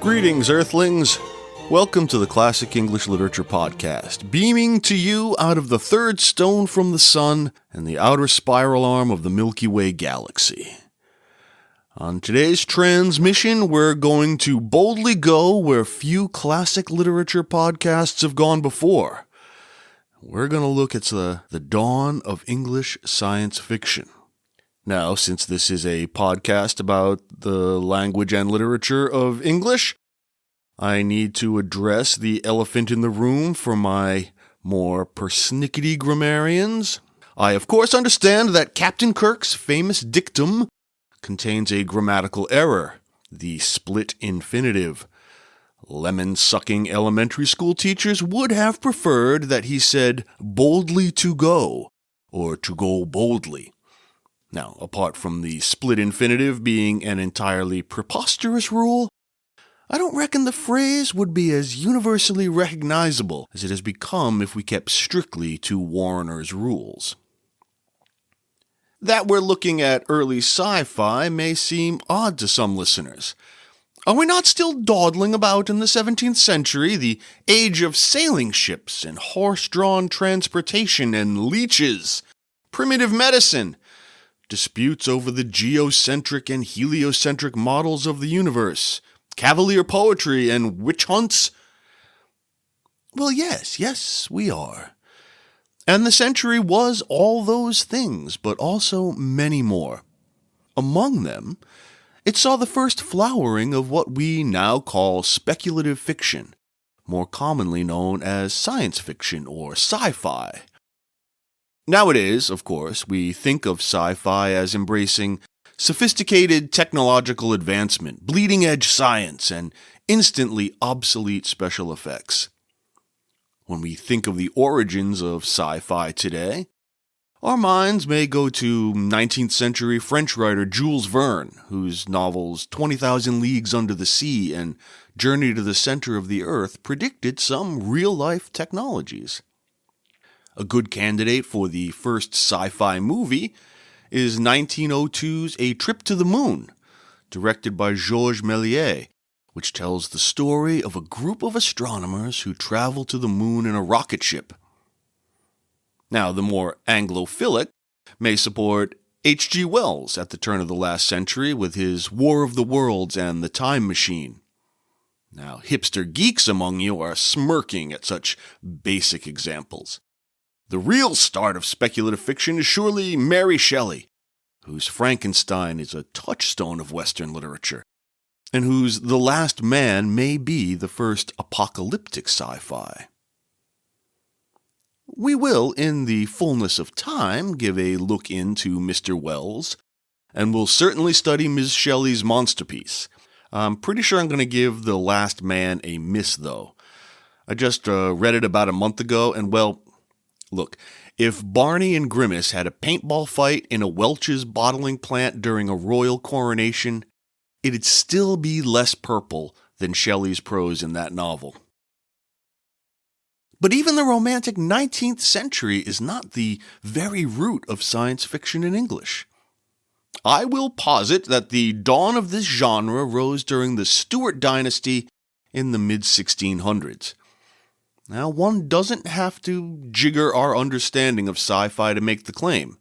Greetings, Earthlings! Welcome to the Classic English Literature Podcast, beaming to you out of the third stone from the sun and the outer spiral arm of the Milky Way galaxy. On today's transmission, we're going to boldly go where few classic literature podcasts have gone before. We're going to look at the dawn of English science fiction. Now, since this is a podcast about the language and literature of English, I need to address the elephant in the room for my more persnickety grammarians. I, of course, understand that Captain Kirk's famous dictum contains a grammatical error, the split infinitive. Lemon-sucking elementary school teachers would have preferred that he said boldly to go, or to go boldly. Now, apart from the split infinitive being an entirely preposterous rule, I don't reckon the phrase would be as universally recognizable as it has become if we kept strictly to Warner's rules. That we're looking at early sci-fi may seem odd to some listeners. Are we not still dawdling about in the 17th century, the age of sailing ships and horse-drawn transportation and leeches, primitive medicine, disputes over the geocentric and heliocentric models of the universe, cavalier poetry, and witch hunts? Well, yes, we are. And the century was all those things, but also many more. Among them, it saw the first flowering of what we now call speculative fiction, more commonly known as science fiction or sci-fi. Nowadays, of course, we think of sci-fi as embracing sophisticated technological advancement, bleeding-edge science, and instantly obsolete special effects. When we think of the origins of sci-fi today, our minds may go to 19th century French writer Jules Verne, whose novels 20,000 Leagues Under the Sea and Journey to the Center of the Earth predicted some real-life technologies. A good candidate for the first sci-fi movie is 1902's A Trip to the Moon, directed by Georges Méliès, which tells the story of a group of astronomers who travel to the moon in a rocket ship. Now, the more Anglophilic may support H.G. Wells at the turn of the last century with his War of the Worlds and The Time Machine. Now, hipster geeks among you are smirking at such basic examples. The real start of speculative fiction is surely Mary Shelley, whose Frankenstein is a touchstone of Western literature, and whose The Last Man may be the first apocalyptic sci-fi. We will, in the fullness of time, give a look into Mr. Wells, and we'll certainly study Ms. Shelley's monsterpiece. I'm pretty sure I'm going to give The Last Man a miss, though. I just read it about a month ago, and well, look, if Barney and Grimace had a paintball fight in a Welch's bottling plant during a royal coronation, it'd still be less purple than Shelley's prose in that novel. But even the romantic 19th century is not the very root of science fiction in English. I will posit that the dawn of this genre rose during the Stuart dynasty in the mid-1600s. Now, one doesn't have to jigger our understanding of sci-fi to make the claim.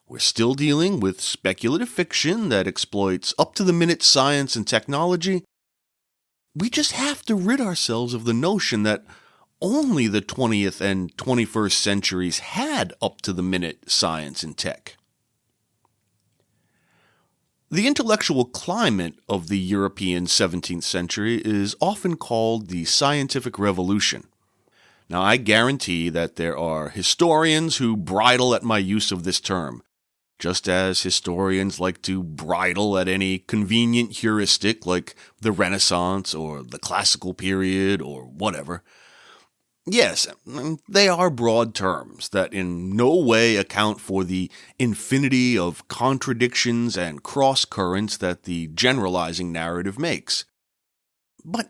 We're still dealing with speculative fiction that exploits up-to-the-minute science and technology. We just have to rid ourselves of the notion that only the 20th and 21st centuries had up-to-the-minute science and tech. The intellectual climate of the European 17th century is often called the scientific revolution. Now, I guarantee that there are historians who bridle at my use of this term, just as historians like to bridle at any convenient heuristic like the Renaissance or the Classical period or whatever. Yes, they are broad terms that in no way account for the infinity of contradictions and cross-currents that the generalizing narrative makes. But,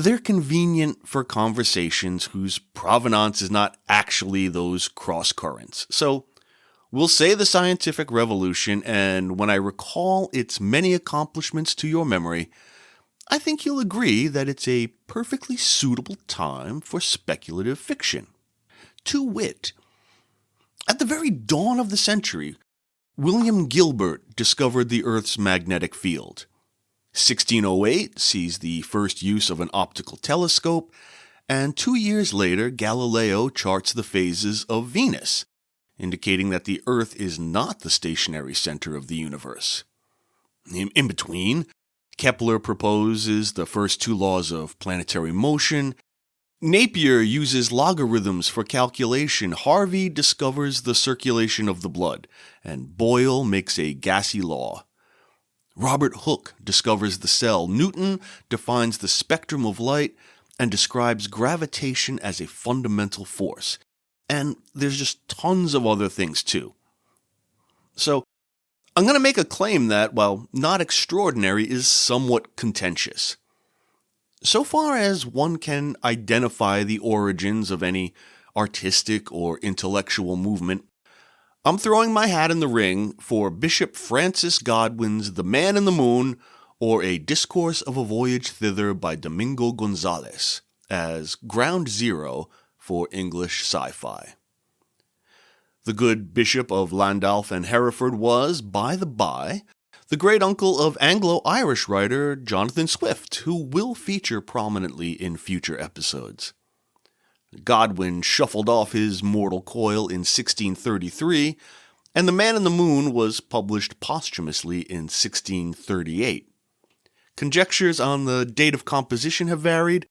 They're convenient for conversations whose provenance is not actually those cross currents. So we'll say the scientific revolution, and when I recall its many accomplishments to your memory, I think you'll agree that it's a perfectly suitable time for speculative fiction. To wit, at the very dawn of the century, William Gilbert discovered the Earth's magnetic field. 1608 sees the first use of an optical telescope, and 2 years later Galileo charts the phases of Venus, indicating that the Earth is not the stationary center of the universe. In between, Kepler proposes the first 2 laws of planetary motion, Napier uses logarithms for calculation, Harvey discovers the circulation of the blood, and Boyle makes a gassy law. Robert Hooke discovers the cell, Newton defines the spectrum of light, and describes gravitation as a fundamental force. And there's just tons of other things too. So, I'm going to make a claim that, while not extraordinary, is somewhat contentious. So far as one can identify the origins of any artistic or intellectual movement, I'm throwing my hat in the ring for Bishop Francis Godwin's The Man in the Moon, or A Discourse of a Voyage Thither by Domingo Gonzalez, as ground zero for English sci-fi. The good Bishop of Llandaff and Hereford was, by the by, the great-uncle of Anglo-Irish writer Jonathan Swift, who will feature prominently in future episodes. Godwin shuffled off his mortal coil in 1633, and The Man in the Moon was published posthumously in 1638. Conjectures on the date of composition have varied,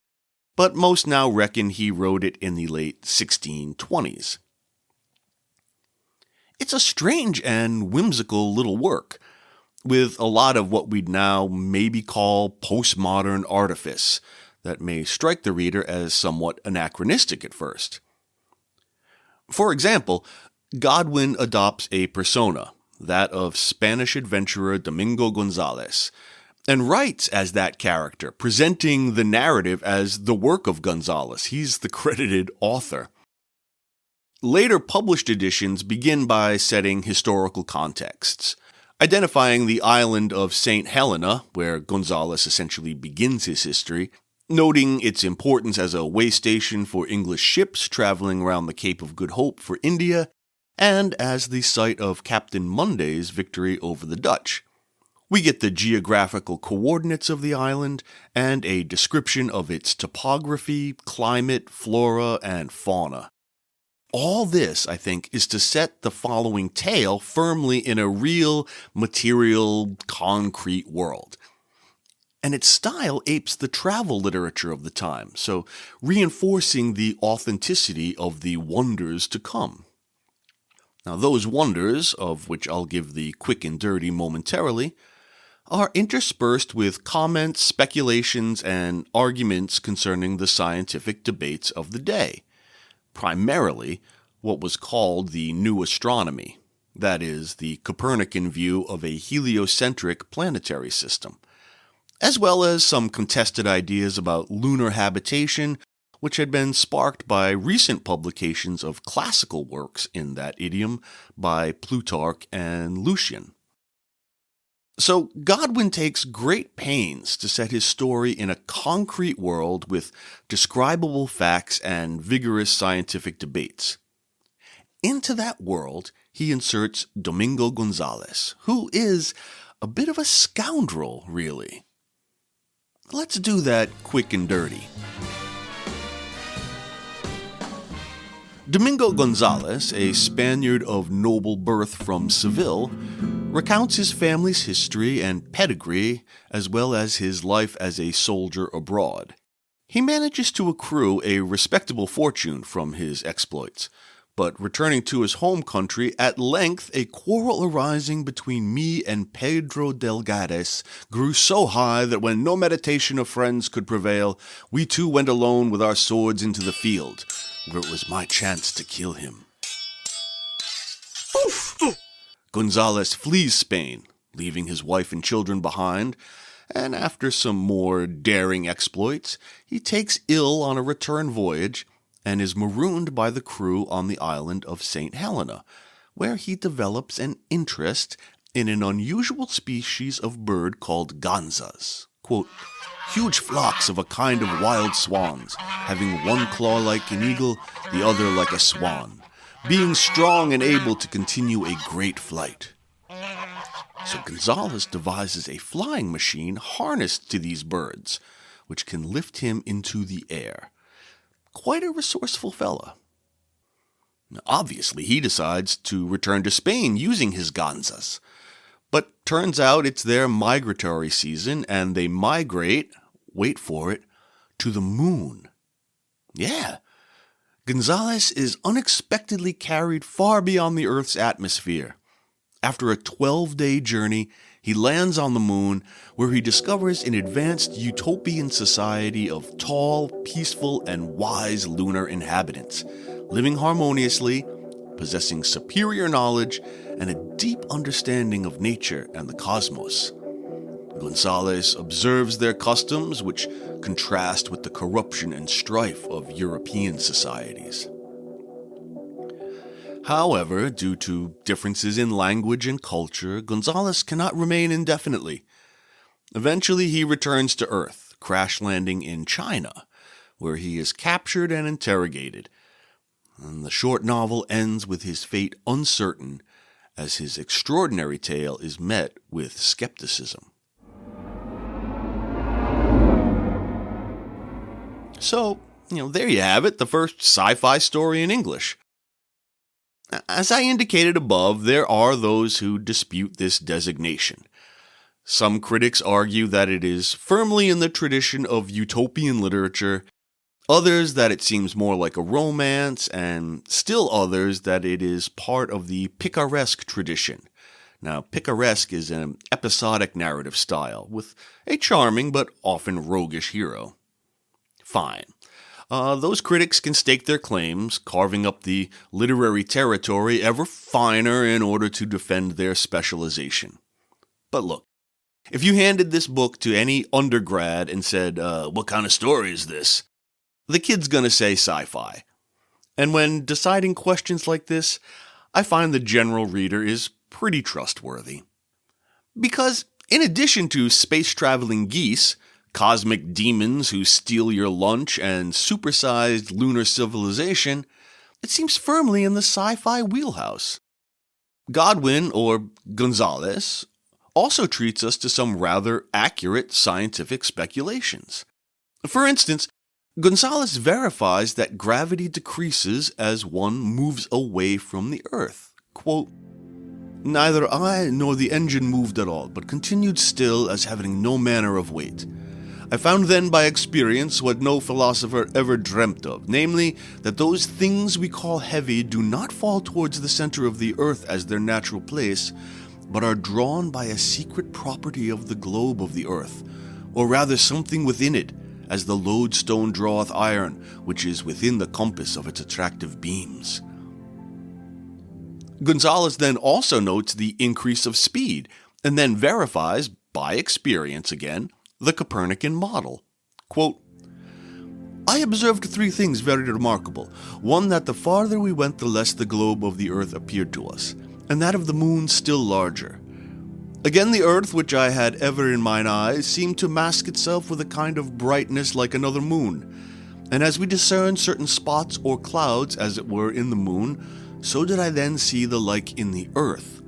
but most now reckon he wrote it in the late 1620s. It's a strange and whimsical little work, with a lot of what we'd now maybe call postmodern artifice that may strike the reader as somewhat anachronistic at first. For example, Godwin adopts a persona, that of Spanish adventurer Domingo Gonzalez, and writes as that character, presenting the narrative as the work of Gonzalez. He's the credited author. Later published editions begin by setting historical contexts, identifying the island of St. Helena, where Gonzalez essentially begins his history, noting its importance as a way station for English ships traveling around the Cape of Good Hope for India, and as the site of Captain Monday's victory over the Dutch. We get the geographical coordinates of the island and a description of its topography, climate, flora, and fauna. All this, I think, is to set the following tale firmly in a real, material, concrete world. And its style apes the travel literature of the time, so reinforcing the authenticity of the wonders to come. Now, those wonders, of which I'll give the quick and dirty momentarily, are interspersed with comments, speculations, and arguments concerning the scientific debates of the day. Primarily, what was called the New Astronomy, that is, the Copernican view of a heliocentric planetary system, as well as some contested ideas about lunar habitation, which had been sparked by recent publications of classical works in that idiom by Plutarch and Lucian. So Godwin takes great pains to set his story in a concrete world with describable facts and vigorous scientific debates. Into that world, he inserts Domingo Gonzalez, who is a bit of a scoundrel, really. Let's do that quick and dirty. Domingo Gonzalez, a Spaniard of noble birth from Seville, recounts his family's history and pedigree, as well as his life as a soldier abroad. He manages to accrue a respectable fortune from his exploits, but returning to his home country, at length a quarrel arising between me and Pedro Delgades grew so high that when no meditation of friends could prevail, we two went alone with our swords into the field, where it was my chance to kill him. Gonzalez flees Spain, leaving his wife and children behind, and after some more daring exploits, he takes ill on a return voyage and is marooned by the crew on the island of St. Helena, where he develops an interest in an unusual species of bird called ganzas. Quote, huge flocks of a kind of wild swans, having one claw like an eagle, the other like a swan, being strong and able to continue a great flight. So Gonzalez devises a flying machine harnessed to these birds, which can lift him into the air. Quite a resourceful fella. Now, obviously, he decides to return to Spain using his ganzas. But turns out it's their migratory season, and they migrate, wait for it, to the moon. Yeah, Gonzalez is unexpectedly carried far beyond the Earth's atmosphere. After a 12-day journey, he lands on the moon, where he discovers an advanced utopian society of tall, peaceful, and wise lunar inhabitants, living harmoniously, possessing superior knowledge and a deep understanding of nature and the cosmos. Gonzalez observes their customs, which contrast with the corruption and strife of European societies. However, due to differences in language and culture, Gonzalez cannot remain indefinitely. Eventually, he returns to Earth, crash landing in China, where he is captured and interrogated. And the short novel ends with his fate uncertain, as his extraordinary tale is met with skepticism. So, there you have it, the first sci-fi story in English. As I indicated above, there are those who dispute this designation. Some critics argue that it is firmly in the tradition of utopian literature, others that it seems more like a romance, and still others that it is part of the picaresque tradition. Now, picaresque is an episodic narrative style, with a charming but often roguish hero. Fine. Those critics can stake their claims, carving up the literary territory ever finer in order to defend their specialization. But look, if you handed this book to any undergrad and said, what kind of story is this? The kid's gonna say sci-fi. And when deciding questions like this, I find the general reader is pretty trustworthy. Because in addition to space-traveling geese, cosmic demons who steal your lunch, and supersized lunar civilization, it seems firmly in the sci-fi wheelhouse. Godwin, or Gonzalez, also treats us to some rather accurate scientific speculations. For instance, Gonzalez verifies that gravity decreases as one moves away from the Earth. Quote, neither I nor the engine moved at all, but continued still as having no manner of weight. I found then by experience what no philosopher ever dreamt of, namely, that those things we call heavy do not fall towards the center of the earth as their natural place, but are drawn by a secret property of the globe of the earth, or rather something within it, as the lodestone draweth iron, which is within the compass of its attractive beams. Gonzalez then also notes the increase of speed, and then verifies, by experience again, the Copernican model. Quote, I observed three things very remarkable. One, that the farther we went, the less the globe of the earth appeared to us, and that of the moon still larger. Again, the earth, which I had ever in mine eyes, seemed to mask itself with a kind of brightness like another moon. And as we discerned certain spots or clouds, as it were, in the moon, so did I then see the like in the earth.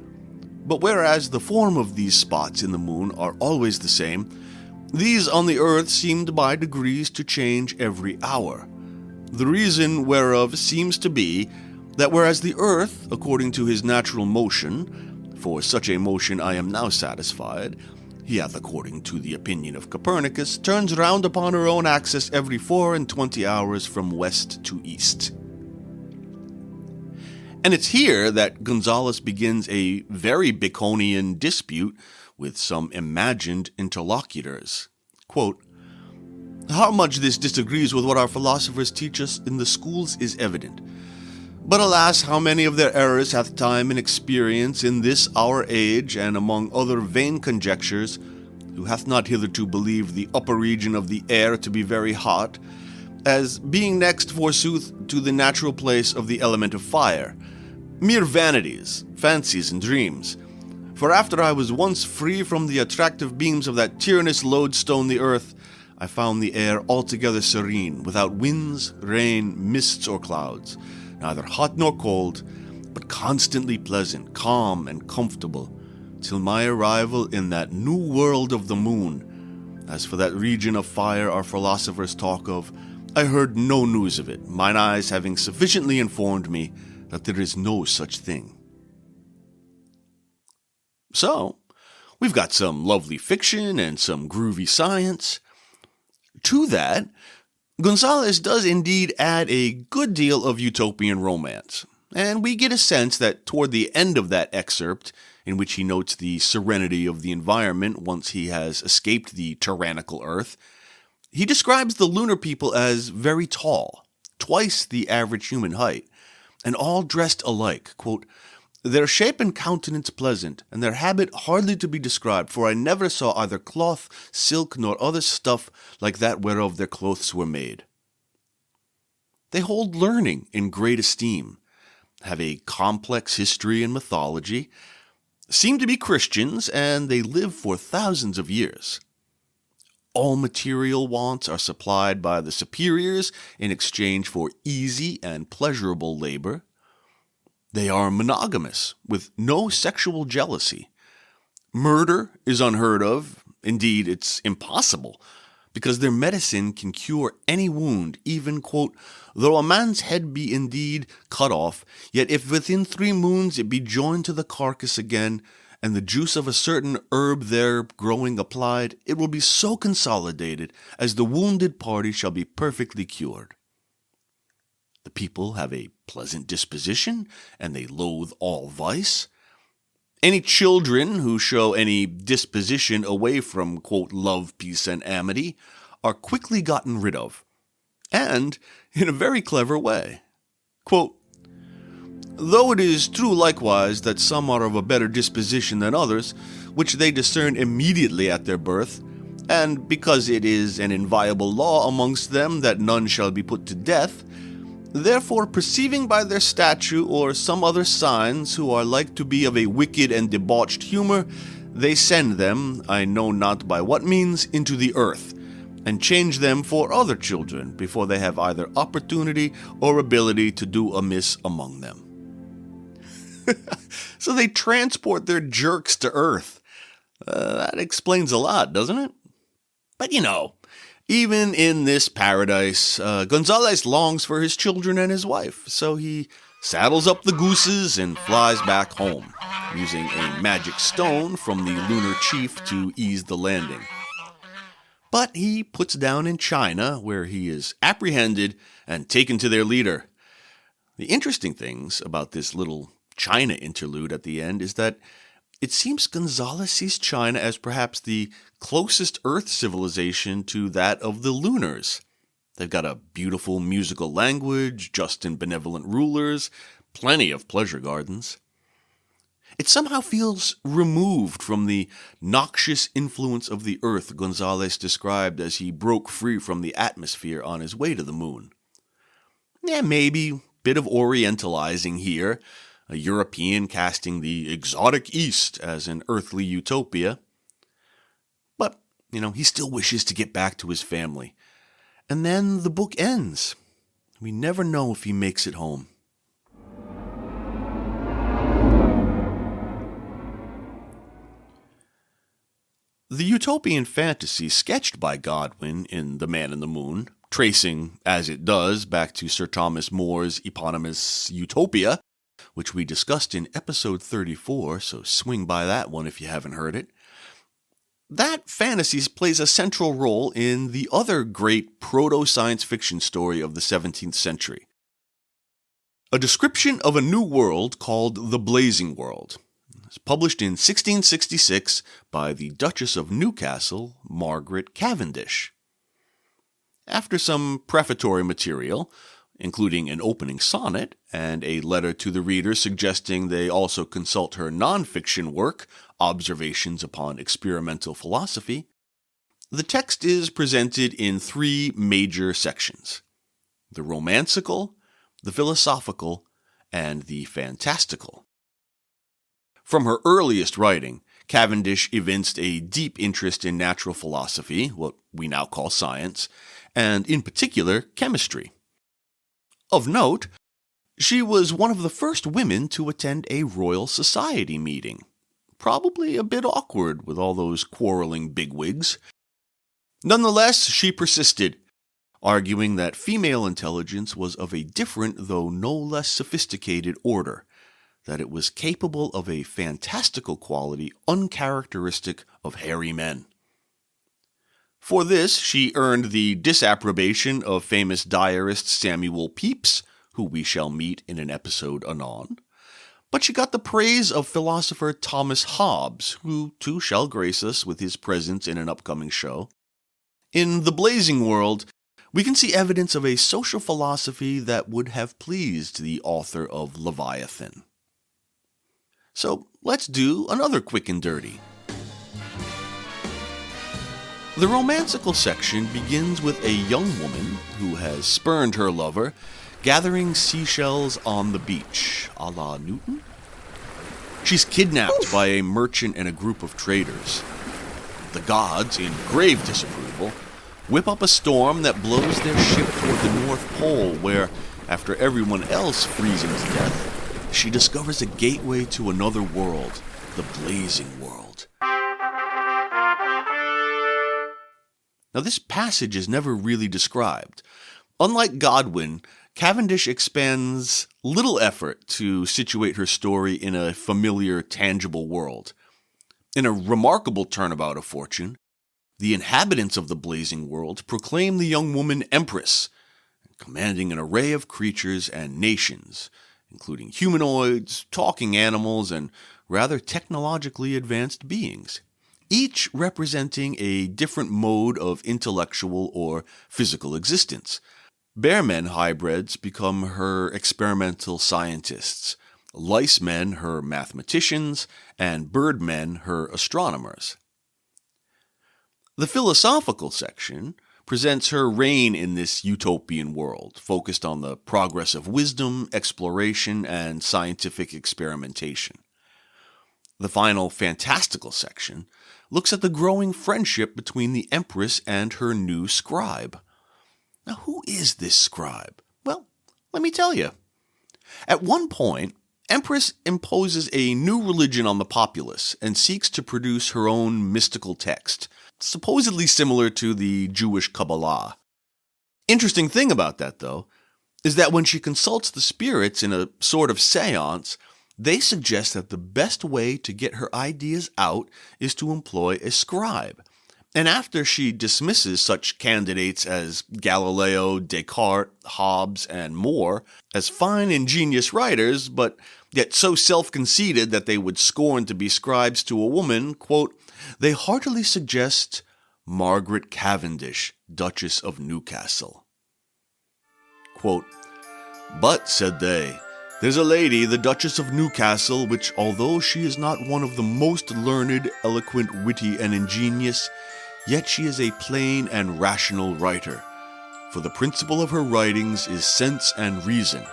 But whereas the form of these spots in the moon are always the same, these on the earth seemed by degrees to change every hour. The reason whereof seems to be that whereas the earth, according to his natural motion, for such a motion I am now satisfied, he hath, according to the opinion of Copernicus, turns round upon her own axis every 24 hours from west to east. And it's here that Gonzalez begins a very Baconian dispute with some imagined interlocutors. Quote, how much this disagrees with what our philosophers teach us in the schools is evident. But alas, how many of their errors hath time and experience in this our age, and among other vain conjectures, who hath not hitherto believed the upper region of the air to be very hot, as being next, forsooth, to the natural place of the element of fire. Mere vanities, fancies, and dreams. For after I was once free from the attractive beams of that tyrannous lodestone the earth, I found the air altogether serene, without winds, rain, mists, or clouds, neither hot nor cold, but constantly pleasant, calm, and comfortable, till my arrival in that new world of the moon. As for that region of fire our philosophers talk of, I heard no news of it, mine eyes having sufficiently informed me that there is no such thing. So, we've got some lovely fiction and some groovy science. To that, Gonzalez does indeed add a good deal of utopian romance, and we get a sense that toward the end of that excerpt, in which he notes the serenity of the environment once he has escaped the tyrannical Earth, he describes the lunar people as very tall, twice the average human height, and all dressed alike. Quote, "Their shape and countenance pleasant, and their habit hardly to be described, for I never saw either cloth, silk, nor other stuff like that whereof their clothes were made." They hold learning in great esteem, have a complex history and mythology, seem to be Christians, and they live for thousands of years. All material wants are supplied by the superiors in exchange for easy and pleasurable labor. They are monogamous, with no sexual jealousy. Murder is unheard of. Indeed, it's impossible, because their medicine can cure any wound, even, quote, "though a man's head be indeed cut off, yet if within 3 moons it be joined to the carcass again, and the juice of a certain herb there growing applied, it will be so consolidated as the wounded party shall be perfectly cured." The people have a pleasant disposition, and they loathe all vice. Any children who show any disposition away from, quote, "love, peace, and amity," are quickly gotten rid of, and in a very clever way. Quote, "Though it is true likewise that some are of a better disposition than others, which they discern immediately at their birth, and because it is an inviolable law amongst them that none shall be put to death, therefore perceiving by their statue or some other signs who are like to be of a wicked and debauched humor, they send them, I know not by what means, into the earth, and change them for other children before they have either opportunity or ability to do amiss among them." So they transport their jerks to Earth. That explains a lot, doesn't it? But even in this paradise, Gonzalez longs for his children and his wife, so he saddles up the gooses and flies back home, using a magic stone from the lunar chief to ease the landing. But he puts down in China, where he is apprehended and taken to their leader. The interesting things about this little China interlude at the end is that it seems Gonzalez sees China as perhaps the closest Earth civilization to that of the Lunars. They've got a beautiful musical language, just and benevolent rulers, plenty of pleasure gardens. It somehow feels removed from the noxious influence of the Earth Gonzalez described as he broke free from the atmosphere on his way to the moon. Yeah, maybe a bit of orientalizing here, a European casting the exotic East as an earthly utopia. But, he still wishes to get back to his family. And then the book ends. We never know if he makes it home. The utopian fantasy sketched by Godwin in The Man in the Moon, tracing, as it does, back to Sir Thomas More's eponymous Utopia, which we discussed in episode 34, so swing by that one if you haven't heard it. That fantasy plays a central role in the other great proto-science fiction story of the 17th century. A description of a new world called the Blazing World. It's published in 1666 by the Duchess of Newcastle, Margaret Cavendish. After some prefatory material, including an opening sonnet and a letter to the reader suggesting they also consult her non-fiction work, Observations upon Experimental Philosophy, The text is presented in three major sections: the romancical, the philosophical, and the fantastical. From her earliest writing, Cavendish evinced a deep interest in natural philosophy, what we now call science, and in particular, chemistry. Of note, she was one of the first women to attend a Royal Society meeting. Probably a bit awkward with all those quarreling bigwigs. Nonetheless, she persisted, arguing that female intelligence was of a different, though no less sophisticated order, that it was capable of a fantastical quality uncharacteristic of hairy men. For this, she earned the disapprobation of famous diarist Samuel Pepys, who we shall meet in an episode anon, but she got the praise of philosopher Thomas Hobbes, who too shall grace us with his presence in an upcoming show. In The Blazing World, we can see evidence of a social philosophy that would have pleased the author of Leviathan. So let's do another quick and dirty. The romancical section begins with a young woman who has spurned her lover, gathering seashells on the beach, a la Newton. She's kidnapped by a merchant and a group of traders. The gods, in grave disapproval, whip up a storm that blows their ship toward the North Pole, where, after everyone else freezing to death, she discovers a gateway to another world, the Blazing World. Now, this passage is never really described. Unlike Godwin, Cavendish expends little effort to situate her story in a familiar, tangible world. In a remarkable turnabout of fortune, the inhabitants of the Blazing World proclaim the young woman empress, commanding an array of creatures and nations, including humanoids, talking animals, and rather technologically advanced beings, each representing a different mode of intellectual or physical existence. Bearmen hybrids become her experimental scientists, lice men her mathematicians, and birdmen her astronomers. The philosophical section presents her reign in this utopian world, focused on the progress of wisdom, exploration, and scientific experimentation. The final fantastical section looks at the growing friendship between the Empress and her new scribe. Now, who is this scribe? Well, let me tell you. At one point, Empress imposes a new religion on the populace and seeks to produce her own mystical text, supposedly similar to the Jewish Kabbalah. Interesting thing about that, though, is that when she consults the spirits in a sort of seance, they suggest that the best way to get her ideas out is to employ a scribe. And after she dismisses such candidates as Galileo, Descartes, Hobbes, and more as fine, ingenious writers, but yet so self-conceited that they would scorn to be scribes to a woman, quote, they heartily suggest Margaret Cavendish, Duchess of Newcastle. Quote, but, said they, there's a lady, the Duchess of Newcastle, which, although she is not one of the most learned, eloquent, witty, and ingenious, yet she is a plain and rational writer, for the principle of her writings is sense and reason,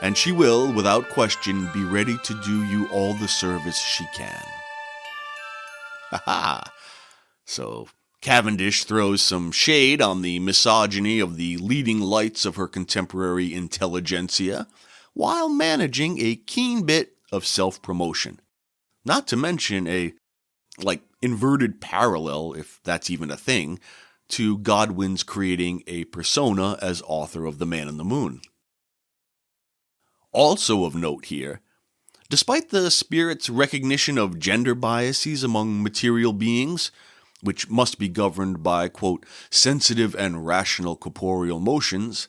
and she will, without question, be ready to do you all the service she can. Ha ha! So Cavendish throws some shade on the misogyny of the leading lights of her contemporary intelligentsia, while managing a keen bit of self-promotion. Not to mention a, inverted parallel, if that's even a thing, to Godwin's creating a persona as author of The Man in the Moon. Also of note here, despite the spirit's recognition of gender biases among material beings, which must be governed by, quote, sensitive and rational corporeal motions,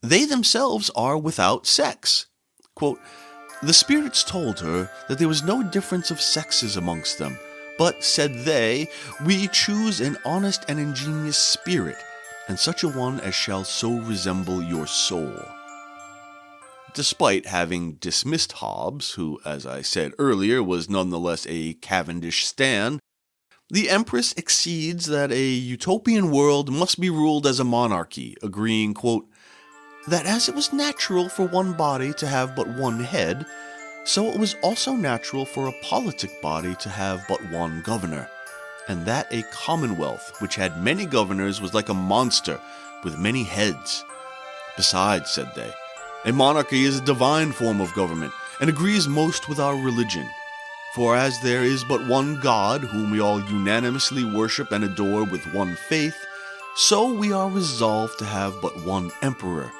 they themselves are without sex. Quote, the spirits told her that there was no difference of sexes amongst them, but, said they, we choose an honest and ingenious spirit, and such a one as shall so resemble your soul. Despite having dismissed Hobbes, who, as I said earlier, was nonetheless a Cavendish stan, The Empress accedes that a utopian world must be ruled as a monarchy, agreeing, quote, that as it was natural for one body to have but one head, so it was also natural for a politic body to have but one governor, and that a commonwealth which had many governors was like a monster with many heads. Besides, said they, a monarchy is a divine form of government, and agrees most with our religion. For as there is but one God, whom we all unanimously worship and adore with one faith, so we are resolved to have but one emperor,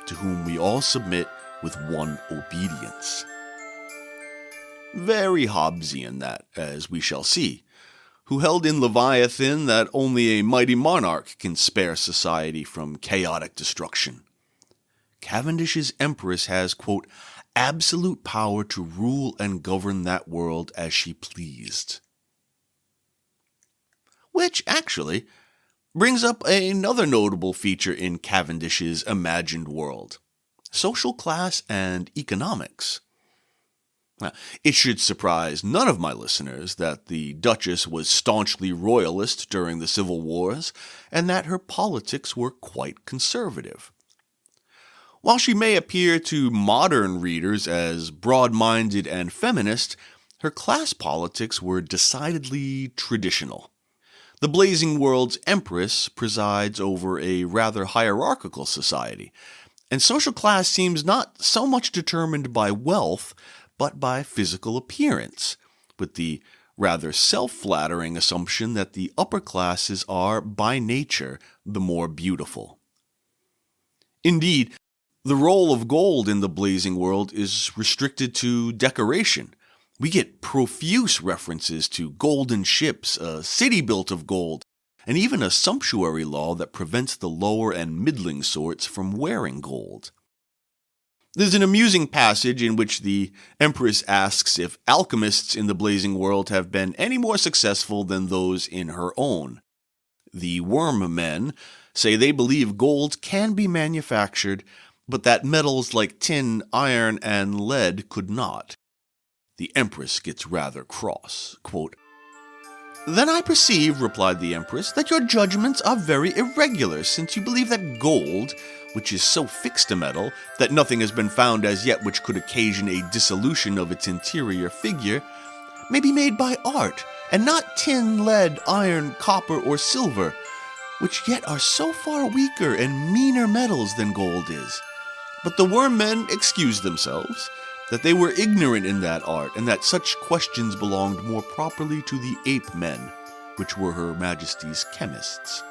to whom we all submit with one obedience. Very Hobbesian that, as we shall see, who held in Leviathan that only a mighty monarch can spare society from chaotic destruction. Cavendish's Empress has, quote, absolute power to rule and govern that world as she pleased. Which, actually, brings up another notable feature in Cavendish's imagined world: social class and economics. Now, it should surprise none of my listeners that the Duchess was staunchly royalist during the Civil Wars, and that her politics were quite conservative. While she may appear to modern readers as broad-minded and feminist, her class politics were decidedly traditional. The Blazing World's Empress presides over a rather hierarchical society, and social class seems not so much determined by wealth, but by physical appearance, with the rather self-flattering assumption that the upper classes are, by nature, the more beautiful. Indeed, the role of gold in the Blazing World is restricted to decoration. We get profuse references to golden ships, a city built of gold, and even a sumptuary law that prevents the lower and middling sorts from wearing gold. There's an amusing passage in which the Empress asks if alchemists in the Blazing World have been any more successful than those in her own. The worm men say they believe gold can be manufactured, but that metals like tin, iron, and lead could not. The Empress gets rather cross. Quote, then I perceive, replied the Empress, that your judgments are very irregular, since you believe that gold, which is so fixed a metal that nothing has been found as yet which could occasion a dissolution of its interior figure, may be made by art, and not tin, lead, iron, copper, or silver, which yet are so far weaker and meaner metals than gold is. But the worm men excused themselves, that they were ignorant in that art, and that such questions belonged more properly to the ape men, which were her Majesty's chemists.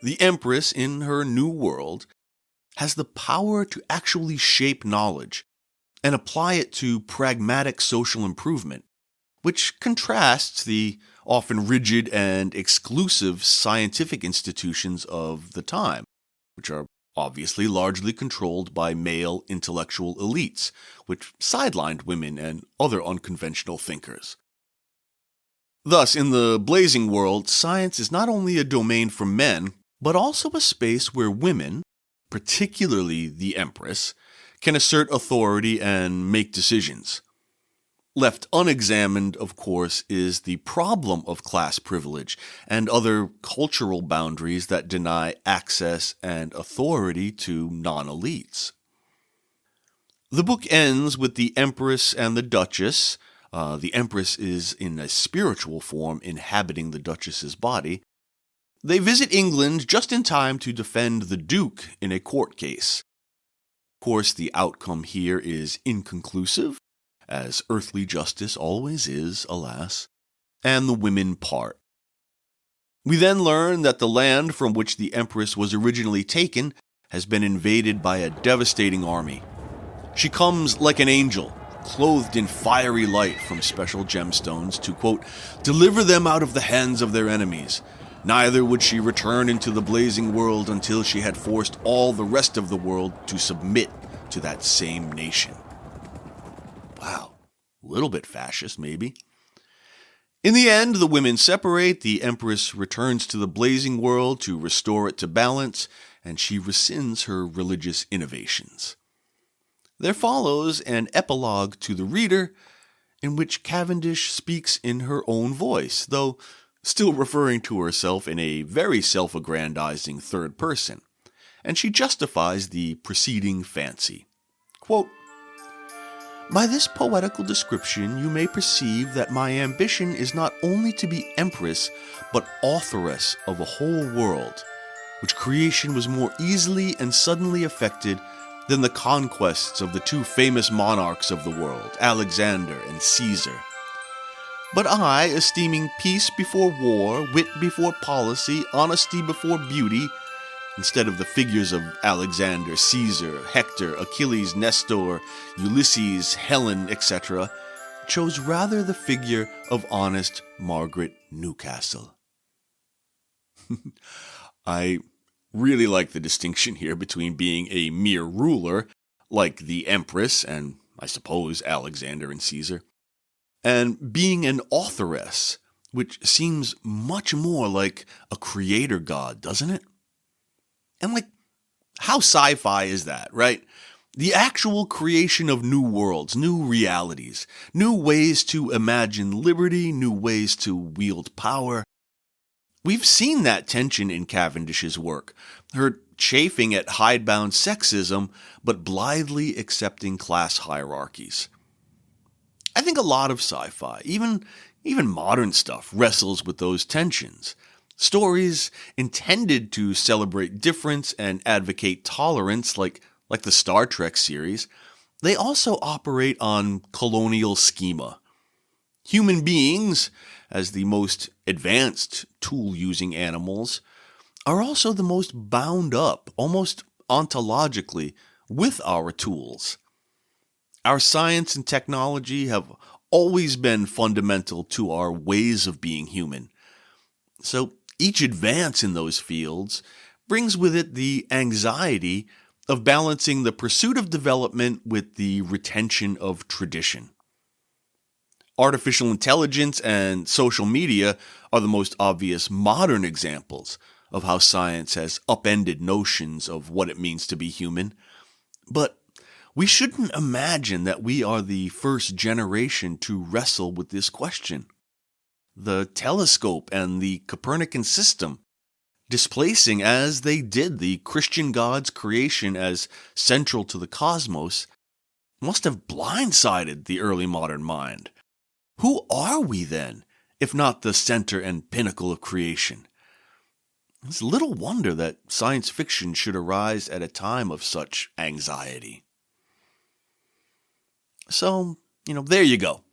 The Empress, in her new world, has the power to actually shape knowledge and apply it to pragmatic social improvement, which contrasts the often rigid and exclusive scientific institutions of the time, which are obviously largely controlled by male intellectual elites, which sidelined women and other unconventional thinkers. Thus, in the Blazing World, science is not only a domain for men, but also a space where women, particularly the Empress, can assert authority and make decisions. Left unexamined, of course, is the problem of class privilege and other cultural boundaries that deny access and authority to non-elites. The book ends with the Empress and the Duchess. The Empress is in a spiritual form inhabiting the Duchess's body. They visit England just in time to defend the Duke in a court case. Of course, the outcome here is inconclusive, as earthly justice always is, alas, and the women part. We then learn that the land from which the Empress was originally taken has been invaded by a devastating army. She comes like an angel, clothed in fiery light from special gemstones to, quote, deliver them out of the hands of their enemies. Neither would she return into the Blazing World until she had forced all the rest of the world to submit to that same nation. Wow, a little bit fascist, maybe. In the end, the women separate, the Empress returns to the Blazing World to restore it to balance, and she rescinds her religious innovations. There follows an epilogue to the reader, in which Cavendish speaks in her own voice, though still referring to herself in a very self-aggrandizing third person, and she justifies the preceding fancy. Quote, "By this poetical description you may perceive that my ambition is not only to be empress, but authoress of a whole world, which creation was more easily and suddenly effected than the conquests of the two famous monarchs of the world, Alexander and Caesar. But I, esteeming peace before war, wit before policy, honesty before beauty, instead of the figures of Alexander, Caesar, Hector, Achilles, Nestor, Ulysses, Helen, etc., chose rather the figure of honest Margaret Newcastle." I really like the distinction here between being a mere ruler, like the Empress and, I suppose, Alexander and Caesar, and being an authoress, which seems much more like a creator god, doesn't it? And how sci-fi is that, right? The actual creation of new worlds, new realities, new ways to imagine liberty, new ways to wield power. We've seen that tension in Cavendish's work, her chafing at hidebound sexism, but blithely accepting class hierarchies. I think a lot of sci-fi, even modern stuff, wrestles with those tensions. Stories intended to celebrate difference and advocate tolerance, like the Star Trek series, they also operate on colonial schema. Human beings, as the most advanced tool-using animals, are also the most bound up, almost ontologically, with our tools. Our science and technology have always been fundamental to our ways of being human. So each advance in those fields brings with it the anxiety of balancing the pursuit of development with the retention of tradition. Artificial intelligence and social media are the most obvious modern examples of how science has upended notions of what it means to be human. But we shouldn't imagine that we are the first generation to wrestle with this question. The telescope and the Copernican system, displacing as they did the Christian God's creation as central to the cosmos, must have blindsided the early modern mind. Who are we then, if not the center and pinnacle of creation? It's little wonder that science fiction should arise at a time of such anxiety. So, there you go.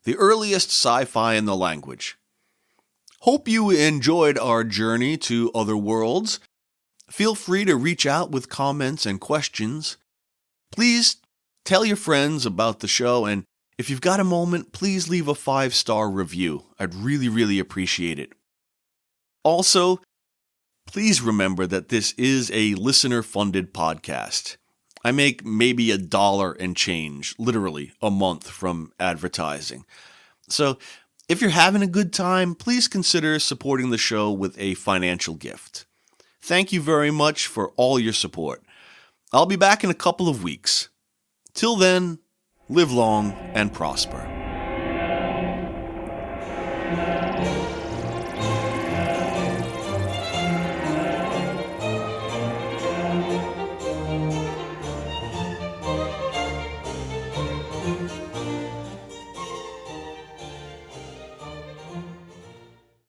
The earliest sci-fi in the language. Hope you enjoyed our journey to other worlds. Feel free to reach out with comments and questions. Please tell your friends about the show, and if you've got a moment, please leave a 5-star review. I'd really, really appreciate it. Also, please remember that this is a listener-funded podcast. I make maybe $1 and change, literally, a month from advertising. So, if you're having a good time, please consider supporting the show with a financial gift. Thank you very much for all your support. I'll be back in a couple of weeks. Till then, live long and prosper.